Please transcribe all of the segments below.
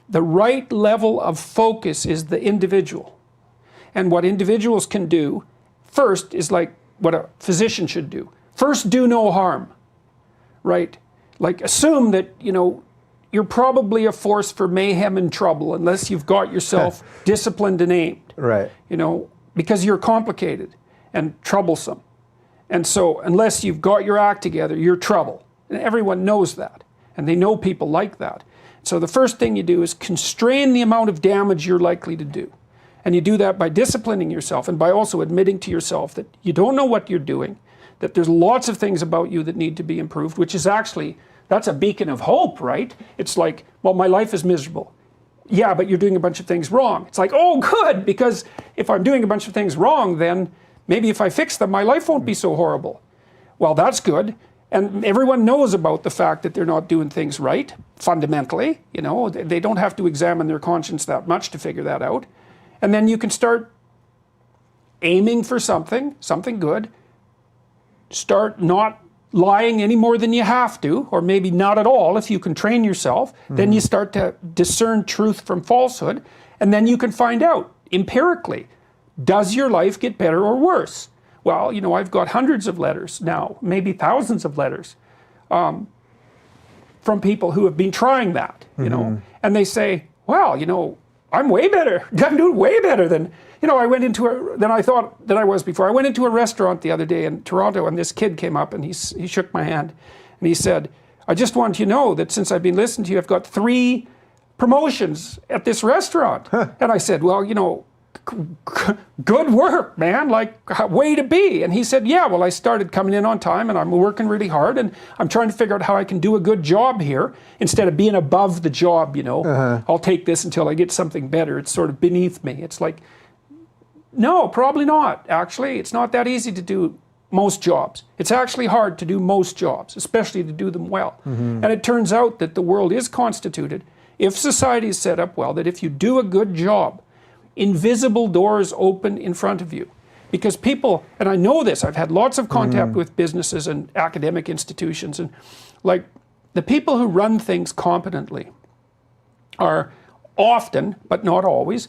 The right level of focus is the individual. And what individuals can do first is like what a physician should do. First, do no harm, right? Like assume that, you know, you're probably a force for mayhem and trouble unless you've got yourself disciplined and aimed. Right. You know, because you're complicated and troublesome. And so unless you've got your act together, you're trouble. And everyone knows that. And they know people like that. So the first thing you do is constrain the amount of damage you're likely to do. And you do that by disciplining yourself and by also admitting to yourself that you don't know what you're doing, that there's lots of things about you that need to be improved, which is actually, that's a beacon of hope, right? It's like, well, my life is miserable. Yeah, but you're doing a bunch of things wrong. It's like, oh, good, because if I'm doing a bunch of things wrong, then maybe if I fix them, my life won't be so horrible. Well, that's good. And everyone knows about the fact that they're not doing things right, fundamentally. You know, they don't have to examine their conscience that much to figure that out. And then you can start aiming for something good. Start not lying any more than you have to, or maybe not at all if you can train yourself. Then you start to discern truth from falsehood. And then you can find out empirically, does your life get better or worse? Well, you know, I've got hundreds of letters now, maybe thousands of letters from people who have been trying that, you know, and they say, well, you know, I'm way better. I'm doing way better than, you know, than I thought that I was before. I went into a restaurant the other day in Toronto, and this kid came up and he shook my hand and he said, I just want you to know that since I've been listening to you, I've got 3 promotions at this restaurant. And I said, well, you know, good work, man, like way to be. And he said, yeah, well, I started coming in on time and I'm working really hard and I'm trying to figure out how I can do a good job here instead of being above the job, you know. I'll take this until I get something better. It's sort of beneath me. It's like, no, probably not, actually. It's not that easy to do most jobs. It's actually hard to do most jobs, especially to do them well. And it turns out that the world is constituted, if society is set up well, that if you do a good job, invisible doors open in front of you. Because people, and I know this, I've had lots of contact with businesses and academic institutions, and like the people who run things competently are often, but not always,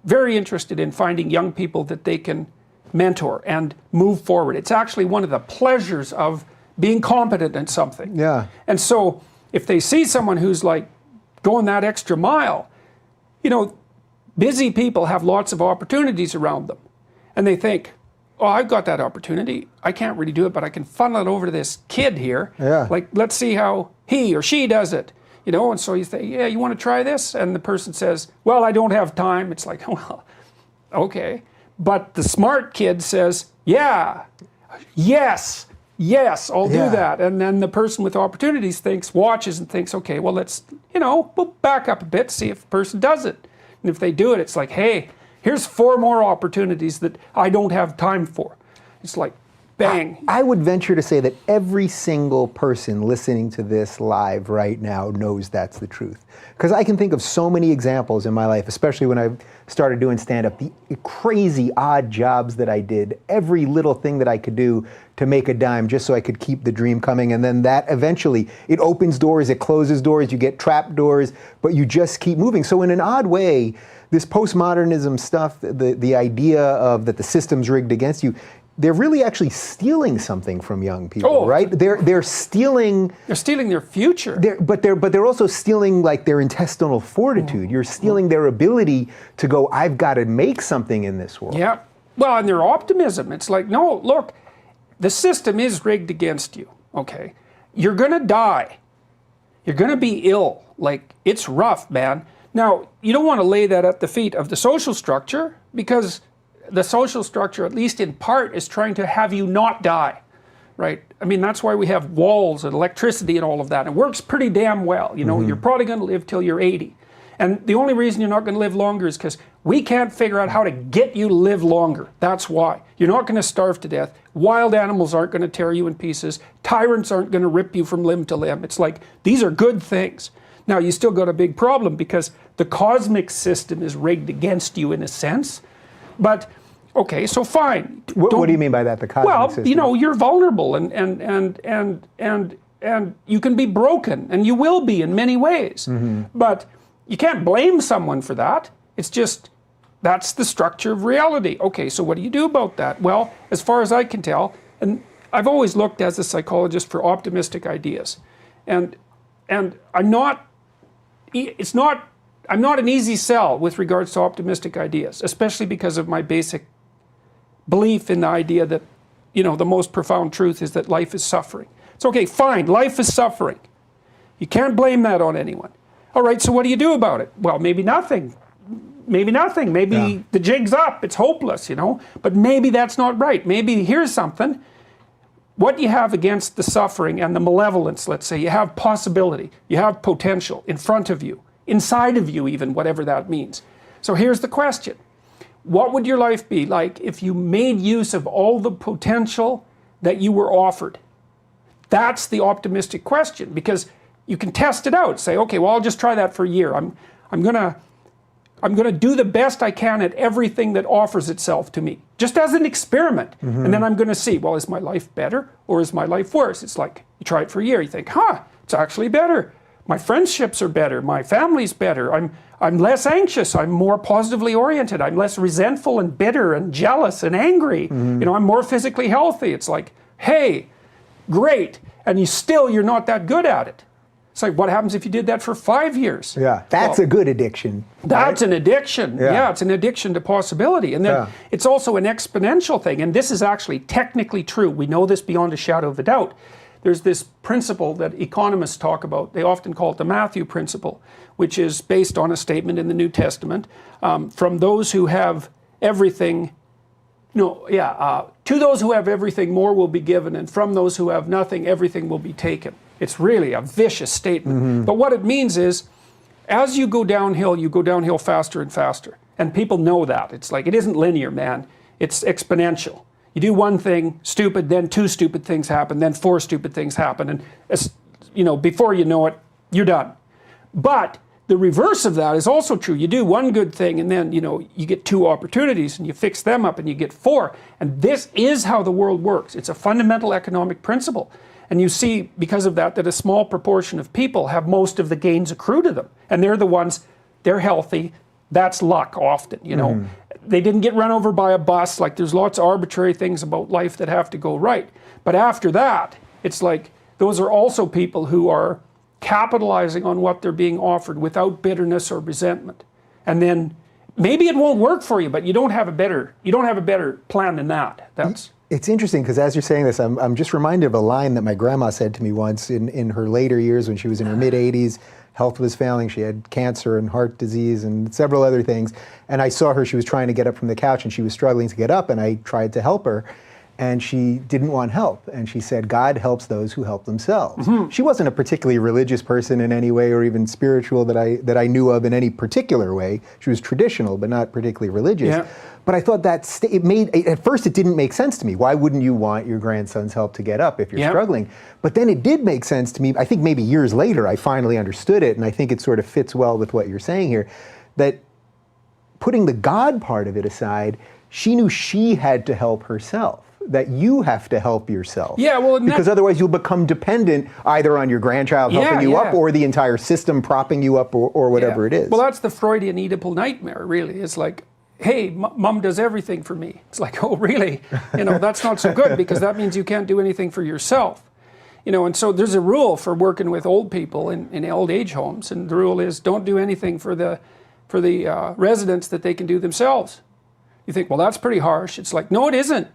very interested in finding young people that they can mentor and move forward. It's actually one of the pleasures of being competent in something. Yeah. And so if they see someone who's like going that extra mile, you know, busy people have lots of opportunities around them. And they think, oh, I've got that opportunity. I can't really do it, but I can funnel it over to this kid here. Yeah. Like, let's see how he or she does it. You know, and so you say, yeah, you want to try this? And the person says, well, I don't have time. It's like, well, okay. But the smart kid says, yeah, yes, I'll do that. And then the person with opportunities watches and thinks, okay, well, let's, you know, we'll back up a bit, see if the person does it. And if they do it, it's like, hey, here's 4 more opportunities that I don't have time for. It's like, bang. I would venture to say that every single person listening to this live right now knows that's the truth. Because I can think of so many examples in my life, especially when I started doing stand-up, the crazy odd jobs that I did, every little thing that I could do to make a dime just so I could keep the dream coming. And then that eventually, it opens doors, it closes doors, you get trap doors, but you just keep moving. So in an odd way, this postmodernism stuff, the idea of that the system's rigged against you, they're really actually stealing something from young people, right? They're stealing. They're stealing their future. But they're also stealing like their intestinal fortitude. You're stealing their ability to go, I've got to make something in this world. Yeah. Well, and their optimism. It's like, no, look, the system is rigged against you. Okay, you're gonna die. You're gonna be ill. Like, it's rough, man. Now, you don't want to lay that at the feet of the social structure, because the social structure, at least in part, is trying to have you not die, right? I mean, that's why we have walls and electricity and all of that. It works pretty damn well. You know, you're probably going to live till you're 80. And the only reason you're not going to live longer is because we can't figure out how to get you to live longer. That's why. You're not going to starve to death. Wild animals aren't going to tear you in pieces. Tyrants aren't going to rip you from limb to limb. It's like, these are good things. Now, you still got a big problem because the cosmic system is rigged against you in a sense. But, okay, so fine. What do you mean by that, the cosmic system? Well, you know, you're vulnerable and you can be broken, and you will be in many ways. But you can't blame someone for that. It's just, that's the structure of reality. Okay, so what do you do about that? Well, as far as I can tell, and I've always looked as a psychologist for optimistic ideas. And I'm not an easy sell with regards to optimistic ideas, especially because of my basic belief in the idea that, you know, the most profound truth is that life is suffering. It's okay, fine, life is suffering. You can't blame that on anyone. All right, so what do you do about it? Well, maybe nothing. Maybe nothing. Maybe the jig's up. It's hopeless, you know. But maybe that's not right. Maybe here's something. What you have against the suffering and the malevolence, let's say, you have possibility. You have potential in front of you, inside of you even, whatever that means. So here's the question. What would your life be like if you made use of all the potential that you were offered? That's the optimistic question, because you can test it out. Say, okay, well, I'll just try that for a year. I'm gonna do the best I can at everything that offers itself to me, just as an experiment. And then I'm gonna see, well, is my life better or is my life worse? It's like, you try it for a year, you think, it's actually better. My friendships are better, my family's better, I'm less anxious, I'm more positively oriented, I'm less resentful and bitter and jealous and angry. You know, I'm more physically healthy. It's like, hey, great, and you're not that good at it. It's like, what happens if you did that for 5 years? Yeah, that's a good addiction. That's an addiction. Yeah, it's an addiction to possibility. And then it's also an exponential thing. And this is actually technically true. We know this beyond a shadow of a doubt. There's this principle that economists talk about. They often call it the Matthew principle, which is based on a statement in the New Testament. From those who have everything, to those who have everything, more will be given. And from those who have nothing, everything will be taken. It's really a vicious statement. But what it means is, as you go downhill faster and faster. And people know that. It's like, it isn't linear, man. It's exponential. You do one thing, stupid, then 2 stupid things happen, then 4 stupid things happen. And, before you know it, you're done. But the reverse of that is also true. You do one good thing and then, you get 2 opportunities and you fix them up and you get 4. And this is how the world works. It's a fundamental economic principle. And you see, because of that a small proportion of people have most of the gains accrue to them. And they're the ones, they're healthy. That's luck often, They didn't get run over by a bus. Like, there's lots of arbitrary things about life that have to go right. But after that, it's like, those are also people who are capitalizing on what they're being offered without bitterness or resentment. And then maybe it won't work for you, but you don't have a better plan than that. It's interesting because as you're saying this, I'm just reminded of a line that my grandma said to me once in her later years when she was in her mid-80s. Health was failing. She had cancer and heart disease and several other things. And I saw her, she was trying to get up from the couch and she was struggling to get up, and I tried to help her. And she didn't want help. And she said, God helps those who help themselves. She wasn't a particularly religious person in any way or even spiritual that I knew of in any particular way. She was traditional, but not particularly religious. Yeah. But I thought at first it didn't make sense to me. Why wouldn't you want your grandson's help to get up if you're struggling? But then it did make sense to me. I think maybe years later I finally understood it, and I think it sort of fits well with what you're saying here, that putting the God part of it aside, she knew she had to help herself. That you have to help yourself. Yeah, well, because otherwise you'll become dependent either on your grandchild helping you up or the entire system propping you up or whatever it is. Well, that's the Freudian Oedipal nightmare, really. It's like, hey, mom does everything for me. It's like, oh, really? That's not so good, because that means you can't do anything for yourself. And so there's a rule for working with old people in old age homes, and the rule is don't do anything for the residents that they can do themselves. You think, well, that's pretty harsh. It's like, no, it isn't.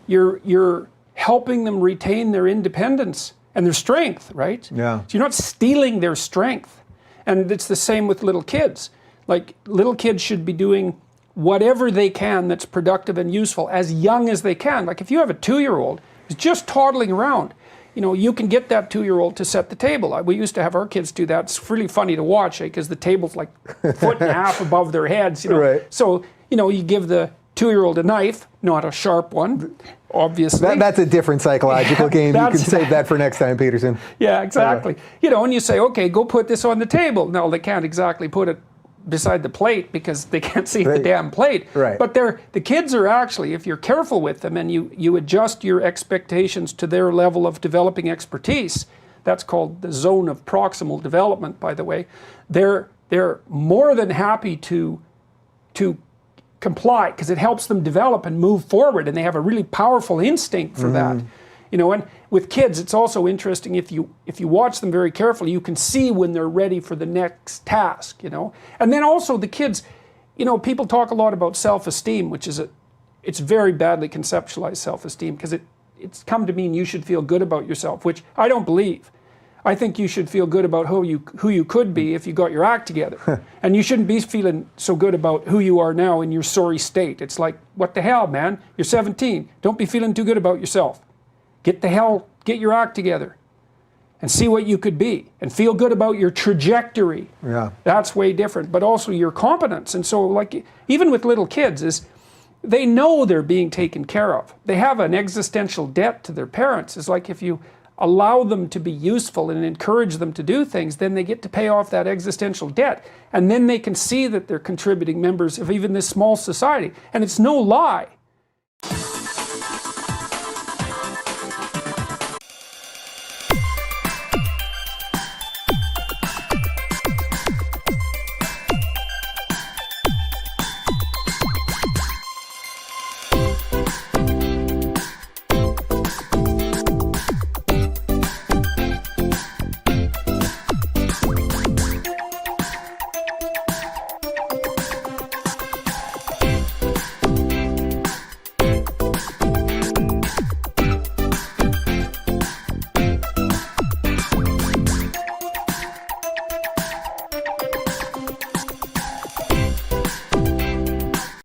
You're helping them retain their independence and their strength, right? Yeah. So you're not stealing their strength. And it's the same with little kids. Like, little kids should be doing whatever they can that's productive and useful as young as they can. Like, if you have a 2-year-old who's just toddling around, you can get that 2-year-old to set the table. We used to have our kids do that. It's really funny to watch, because the table's like a foot and a half above their heads. Right. So, you give the 2-year-old a knife, not a sharp one, obviously. That's a different psychological game. You can save that for next time, Peterson. Yeah, exactly. And you say, okay, go put this on the table. No, they can't exactly put it beside the plate because they can't see the damn plate. Right. But the kids are actually, if you're careful with them and you adjust your expectations to their level of developing expertise, that's called the zone of proximal development, by the way, they're they're more than happy to comply, because it helps them develop and move forward, and they have a really powerful instinct for that. You know, and with kids, it's also interesting, if you watch them very carefully, you can see when they're ready for the next task, you know. And then also the kids, you know, people talk a lot about self-esteem, which is it's very badly conceptualized, self-esteem, because it's come to mean you should feel good about yourself, which I don't believe. I think you should feel good about who you could be if you got your act together. And you shouldn't be feeling so good about who you are now in your sorry state. It's like, what the hell, man? You're 17. Don't be feeling too good about yourself. Get your act together and see what you could be, and feel good about your trajectory. Yeah. That's way different, but also your competence. And so, like, even with little kids, is they know they're being taken care of. They have an existential debt to their parents. It's like, if you allow them to be useful and encourage them to do things, then they get to pay off that existential debt. And then they can see that they're contributing members of even this small society. And it's no lie.